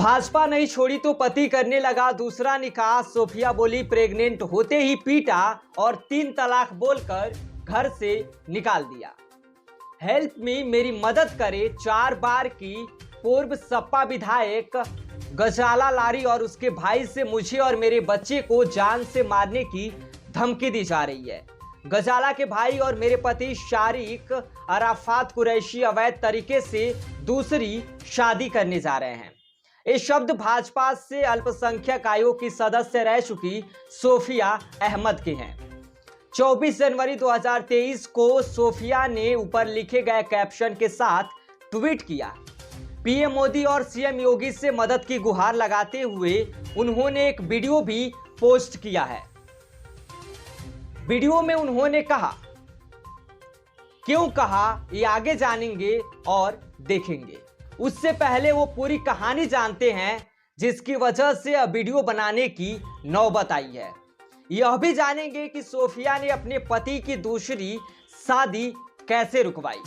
भाजपा नहीं छोड़ी तो पति करने लगा दूसरा निकाह। सोफिया बोली प्रेग्नेंट होते ही पीटा और 3 तलाक बोलकर घर से निकाल दिया। हेल्प मी, मेरी मदद करे। 4 बार की पूर्व सपा विधायक गजाला लारी और उसके भाई से मुझे और मेरे बच्चे को जान से मारने की धमकी दी जा रही है। गजाला के भाई और मेरे पति शारिक अराफात कुरैशी अवैध तरीके से दूसरी शादी करने जा रहे हैं। ये शब्द भाजपा से अल्पसंख्यक आयोग की सदस्य रह चुकी सोफिया अहमद के हैं। 24 जनवरी 2023 को सोफिया ने ऊपर लिखे गए कैप्शन के साथ ट्वीट किया। पीएम मोदी और सीएम योगी से मदद की गुहार लगाते हुए उन्होंने एक वीडियो भी पोस्ट किया है। वीडियो में उन्होंने कहा, क्यों कहा ये आगे जानेंगे और देखेंगे। उससे पहले वो पूरी कहानी जानते हैं जिसकी वजह से वीडियो बनाने की नौबत आई है। यह भी जानेंगे कि सोफिया ने अपने पति की दूसरी शादी कैसे रुकवाई।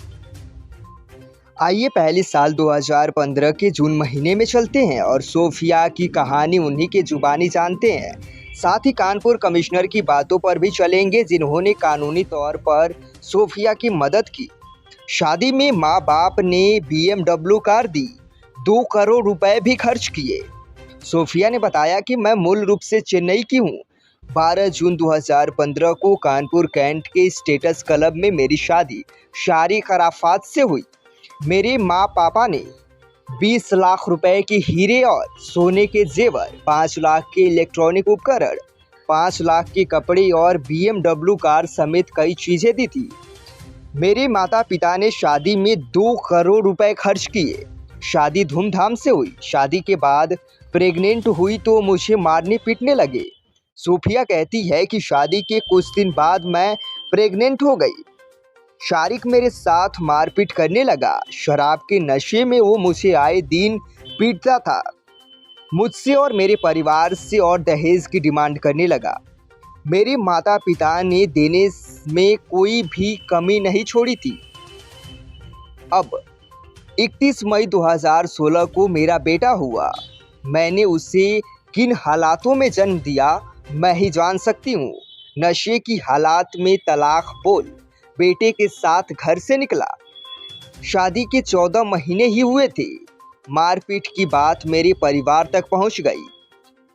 आइए पहले साल 2015 के जून महीने में चलते हैं और सोफिया की कहानी उन्हीं के जुबानी जानते हैं। साथ ही कानपुर कमिश्नर की बातों पर भी चलेंगे जिन्होंने कानूनी तौर पर सोफिया की मदद की। शादी में माँ बाप ने BMW कार दी, 2 करोड़ रुपए भी खर्च किए। सोफिया ने बताया कि मैं मूल रूप से चेन्नई की हूँ। 12 जून 2015 को कानपुर कैंट के स्टेटस क्लब में मेरी शादी शारिक अराफात से हुई। मेरे माँ पापा ने 20 लाख रुपए के हीरे और सोने के जेवर, 5 लाख के इलेक्ट्रॉनिक उपकरण, 5 लाख के कपड़े और BMW कार समेत कई चीज़ें दी थी। मेरे माता पिता ने शादी में 2 करोड़ रुपए खर्च किए। शादी धूमधाम से हुई। शादी के बाद प्रेग्नेंट हुई तो मुझे मारने पीटने लगे। सोफिया कहती है कि शादी के कुछ दिन बाद मैं प्रेग्नेंट हो गई। शारिक मेरे साथ मारपीट करने लगा। शराब के नशे में वो मुझे आए दिन पीटता था। मुझसे और मेरे परिवार से और दहेज की डिमांड करने लगा। मेरे माता पिता ने देने में कोई भी कमी नहीं छोड़ी थी। अब 31 मई 2016 को मेरा बेटा हुआ। मैंने उसे किन हालातों में जन्म दिया मैं ही जान सकती हूँ। नशे की हालात में तलाक बोल बेटे के साथ घर से निकला। शादी के 14 महीने ही हुए थे। मारपीट की बात मेरे परिवार तक पहुँच गई।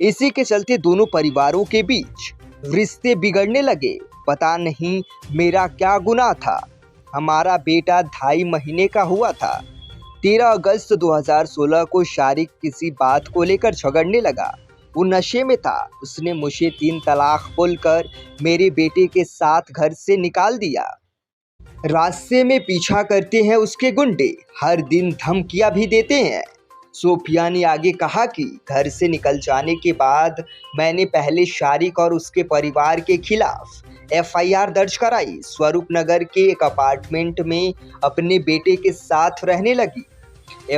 इसी के चलते दोनों परिवारों के बीच रिश्ते बिगड़ने लगे। पता नहीं मेरा क्या गुनाह था। हमारा बेटा 2.5 महीने का हुआ था। 13 अगस्त 2016 को शारिक किसी बात को लेकर झगड़ने लगा। वो नशे में था। उसने मुझे 3 तलाक बोलकर मेरे बेटे के साथ घर से निकाल दिया। रास्ते में पीछा करते हैं उसके गुंडे, हर दिन धमकियां भी देते हैं। सोफिया ने आगे कहा कि घर से निकल जाने के बाद मैंने पहले शारिक और उसके परिवार के खिलाफ FIR दर्ज कराई। स्वरूप नगर के एक अपार्टमेंट में अपने बेटे के साथ रहने लगी।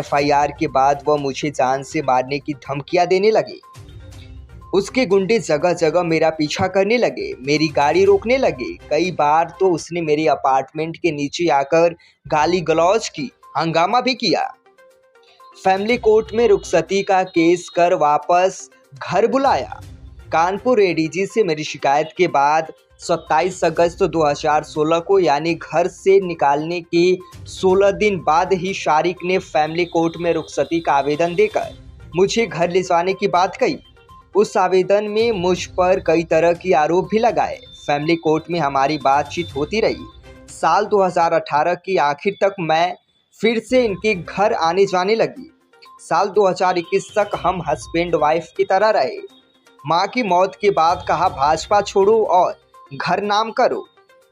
FIR के बाद वह मुझे जान से मारने की धमकियां देने लगे। उसके गुंडे जगह जगह मेरा पीछा करने लगे, मेरी गाड़ी रोकने लगे। कई बार तो उसने मेरे अपार्टमेंट के नीचे आकर गाली गलौज की, हंगामा भी किया। फैमिली कोर्ट में रुखसती का केस कर वापस घर बुलाया। कानपुर ADG से मेरी शिकायत के बाद 27 अगस्त 2016 को यानी घर से निकालने के 16 दिन बाद ही शारिक ने फैमिली कोर्ट में रुखसती का आवेदन देकर मुझे घर ले जाने की बात कही। उस आवेदन में मुझ पर कई तरह के आरोप भी लगाए। फैमिली कोर्ट में हमारी बातचीत होती रही। साल 2018 के आखिर तक मैं फिर से इनके घर आने जाने लगी। साल 2021 तक हम हस्बैंड वाइफ की तरह रहे। माँ की मौत के बाद कहा भाजपा छोड़ो और घर नाम करो।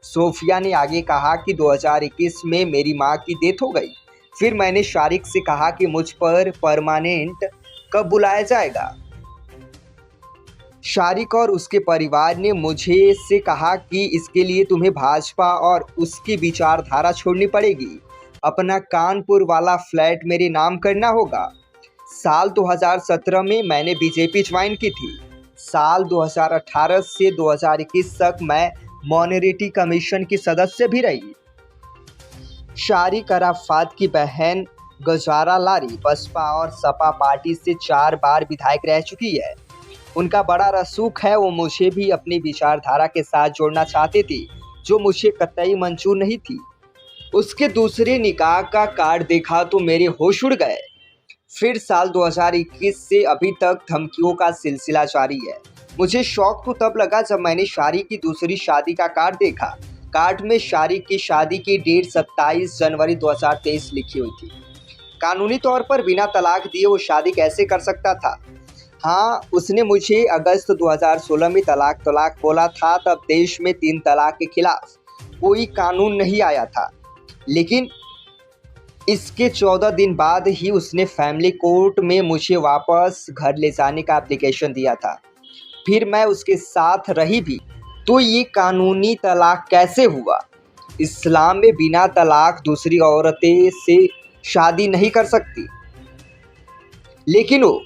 सोफिया ने आगे कहा कि 2021 में मेरी माँ की डेथ हो गई। फिर मैंने शारिक से कहा कि मुझ पर परमानेंट कब बुलाया जाएगा। शारिक और उसके परिवार ने मुझे से कहा कि इसके लिए तुम्हें भाजपा और उसकी विचारधारा छोड़नी पड़ेगी। अपना कानपुर वाला फ्लैट मेरे नाम करना होगा। साल 2017 में मैंने BJP ज्वाइन की थी। साल 2018 से 2021 तक मैं मॉनिटरिंग कमीशन की सदस्य भी रही। शारिक अराफात की बहन गजारा लारी बसपा और सपा पार्टी से 4 बार विधायक रह चुकी है। उनका बड़ा रसूख है, वो मुझे भी अपनी विचारधारा के साथ जोड़ना चाहते थे, जो मुझे कतई मंजूर नहीं थी। उसके दूसरे निकाह का कार्ड देखा तो मेरे होश उड़ गए। फिर साल 2021 से अभी तक धमकियों का सिलसिला जारी है। मुझे शौक तो तब लगा जब मैंने शारी की दूसरी शादी का कार्ड देखा। कार्ड में शारी की शादी की डेट 27 जनवरी 2023 लिखी हुई थी। कानूनी तौर पर बिना तलाक दिए वो शादी कैसे कर सकता था? हाँ, उसने मुझे अगस्त 2016 में तलाक बोला था। तब देश में 3 तलाक के खिलाफ कोई कानून नहीं आया था, लेकिन इसके 14 दिन बाद ही उसने फैमिली कोर्ट में मुझे वापस घर ले जाने का एप्लीकेशन दिया था। फिर मैं उसके साथ रही भी। तो ये कानूनी तलाक कैसे हुआ? इस्लाम में बिना तलाक दूसरी औरतें से शादी नहीं कर सकती। लेकिन वो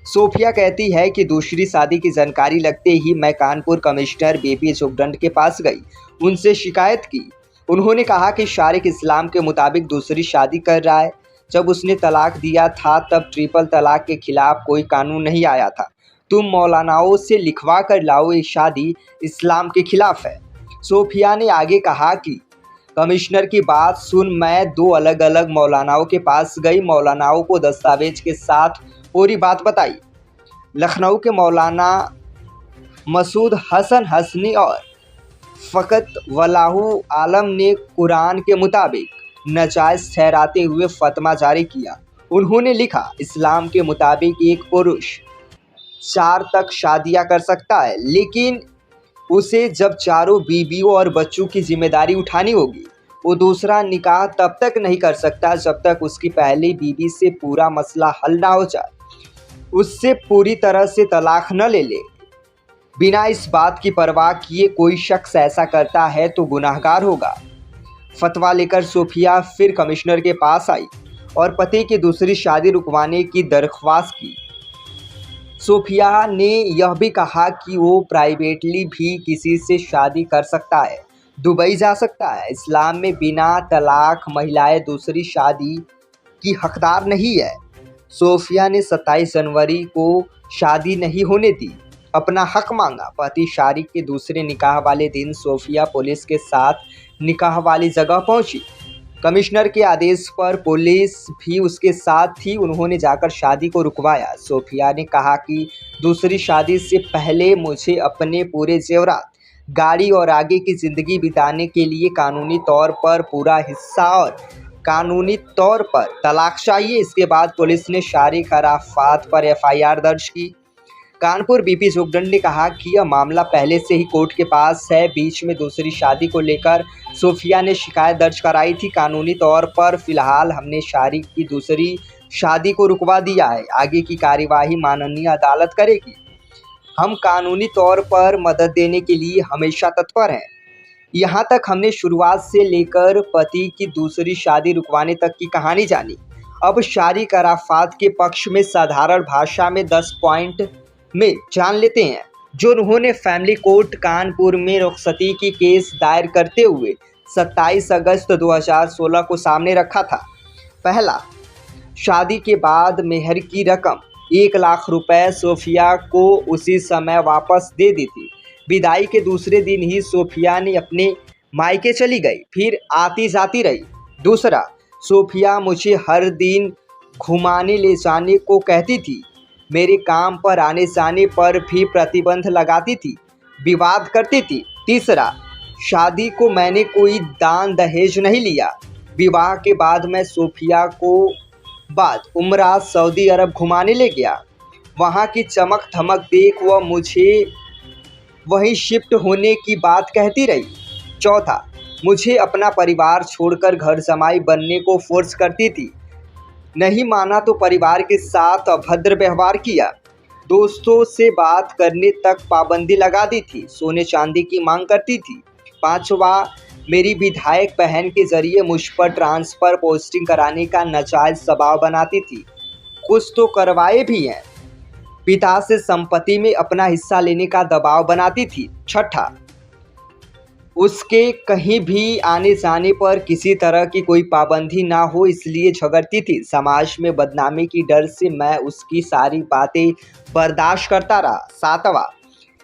सोफिया कहती है कि दूसरी शादी की जानकारी लगते ही मैं कानपुर कमिश्नर BP जोगदंड के पास गई, उनसे शिकायत की। उन्होंने कहा कि शारिक इस्लाम के मुताबिक दूसरी शादी कर रहा है। जब उसने तलाक दिया था तब ट्रिपल तलाक के खिलाफ कोई कानून नहीं आया था। तुम मौलानाओं से लिखवा कर लाओ, ये शादी इस्लाम के खिलाफ है। सोफिया ने आगे कहा कि कमिश्नर की बात सुन मैं 2 अलग अलग मौलानाओं के पास गई। मौलानाओं को दस्तावेज के साथ पूरी बात बताई। लखनऊ के मौलाना मसूद हसन हसनी और फ़कत वलाहु आलम ने कुरान के मुताबिक नाजायज़ ठहराते हुए फतवा जारी किया। उन्होंने लिखा, इस्लाम के मुताबिक एक पुरुष 4 तक शादियां कर सकता है, लेकिन उसे जब चारों बीवियों और बच्चों की जिम्मेदारी उठानी होगी। वो दूसरा निकाह तब तक नहीं कर सकता जब तक उसकी पहली बीवी से पूरा मसला हल ना हो जाए, उससे पूरी तरह से तलाक न ले ले। बिना इस बात की परवाह किए कोई शख्स ऐसा करता है तो गुनाहगार होगा। फतवा लेकर सोफिया फिर कमिश्नर के पास आई और पति की दूसरी शादी रुकवाने की दरख्वास्त की। सोफिया ने यह भी कहा कि वो प्राइवेटली भी किसी से शादी कर सकता है, दुबई जा सकता है। इस्लाम में बिना तलाक महिलाएं दूसरी शादी की हकदार नहीं है। सोफिया ने 27 जनवरी को शादी नहीं होने दी, अपना हक मांगा। पति शारिक के दूसरे निकाह वाले दिन सोफिया पुलिस के साथ निकाह वाली जगह पहुंची। कमिश्नर के आदेश पर पुलिस भी उसके साथ थी। उन्होंने जाकर शादी को रुकवाया। सोफिया ने कहा कि दूसरी शादी से पहले मुझे अपने पूरे जेवरात, गाड़ी और आगे की ज़िंदगी बिताने के लिए कानूनी तौर पर पूरा हिस्सा और कानूनी तौर पर तलाक चाहिए। इसके बाद पुलिस ने शारिक अराफात पर FIR दर्ज की। कानपुर BP जोगदंड ने कहा कि यह मामला पहले से ही कोर्ट के पास है। बीच में दूसरी शादी को लेकर सोफिया ने शिकायत दर्ज कराई थी। कानूनी तौर पर फिलहाल हमने शारिक की दूसरी शादी को रुकवा दिया है। आगे की कार्यवाही माननीय अदालत करेगी। हम कानूनी तौर पर मदद देने के लिए हमेशा तत्पर हैं। यहाँ तक हमने शुरुआत से लेकर पति की दूसरी शादी रुकवाने तक की कहानी जानी। अब शारिक अराफात के पक्ष में साधारण भाषा में 10 पॉइंट में जान लेते हैं, जो उन्होंने फैमिली कोर्ट कानपुर में रुखसती की केस दायर करते हुए 27 अगस्त 2016 को सामने रखा था। पहला, शादी के बाद मेहर की रकम 1 लाख रुपए सोफिया को उसी समय वापस दे दी थी। विदाई के दूसरे दिन ही सोफिया ने अपने मायके चली गई, फिर आती जाती रही। दूसरा, सोफिया मुझे हर दिन घुमाने ले जाने को कहती थी। मेरे काम पर आने जाने पर भी प्रतिबंध लगाती थी, विवाद करती थी। तीसरा, शादी को मैंने कोई दान दहेज नहीं लिया। विवाह के बाद मैं सोफिया को बाद उम्रा सऊदी अरब घुमाने ले गया। वहाँ की चमक धमक देख वह मुझे वहीं शिफ्ट होने की बात कहती रही। चौथा, मुझे अपना परिवार छोड़कर घर जमाई बनने को फोर्स करती थी। नहीं माना तो परिवार के साथ अभद्र व्यवहार किया। दोस्तों से बात करने तक पाबंदी लगा दी थी। सोने चांदी की मांग करती थी। पांचवा, मेरी विधायक बहन के जरिए मुझ पर ट्रांसफ़र पोस्टिंग कराने का नाजायज़ दबाव बनाती थी। कुछ तो करवाए भी हैं। पिता से संपत्ति में अपना हिस्सा लेने का दबाव बनाती थी। छठा, उसके कहीं भी आने जाने पर किसी तरह की कोई पाबंदी ना हो इसलिए झगड़ती थी। समाज में बदनामी की डर से मैं उसकी सारी बातें बर्दाश्त करता रहा। 7वां,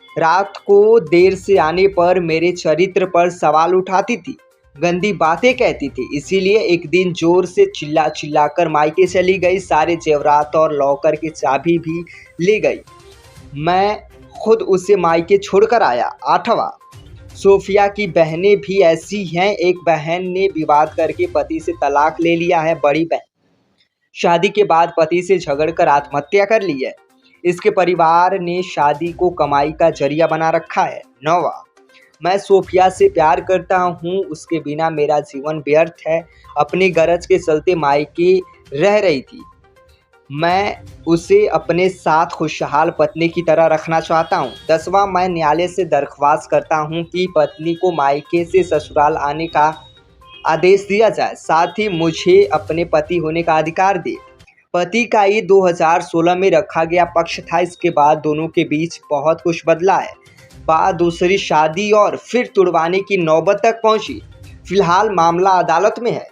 रात को देर से आने पर मेरे चरित्र पर सवाल उठाती थी, गंदी बातें कहती थी। इसीलिए एक दिन जोर से चिल्ला चिल्लाकर मायके चली गई। सारे जेवरात और लॉकर की चाबी भी ले गई। मैं खुद उसे मायके छोड़कर आया। 8वां, सोफिया की बहनें भी ऐसी हैं। एक बहन ने विवाद करके पति से तलाक ले लिया है। बड़ी बहन शादी के बाद पति से झगड़कर आत्महत्या कर ली है। इसके परिवार ने शादी को कमाई का जरिया बना रखा है। 9वां, मैं सोफिया से प्यार करता हूँ, उसके बिना मेरा जीवन व्यर्थ है। अपनी गरज के चलते मायके रह रही थी। मैं उसे अपने साथ खुशहाल पत्नी की तरह रखना चाहता हूँ। 10वां, मैं न्यायालय से दरख्वास्त करता हूँ कि पत्नी को मायके से ससुराल आने का आदेश दिया जाए, साथ ही मुझे अपने पति होने का अधिकार दे। पति का ये 2016 में रखा गया पक्ष था। इसके बाद दोनों के बीच बहुत कुछ बदला है। बात दूसरी शादी और फिर तुड़वाने की नौबत तक पहुंची। फिलहाल मामला अदालत में है।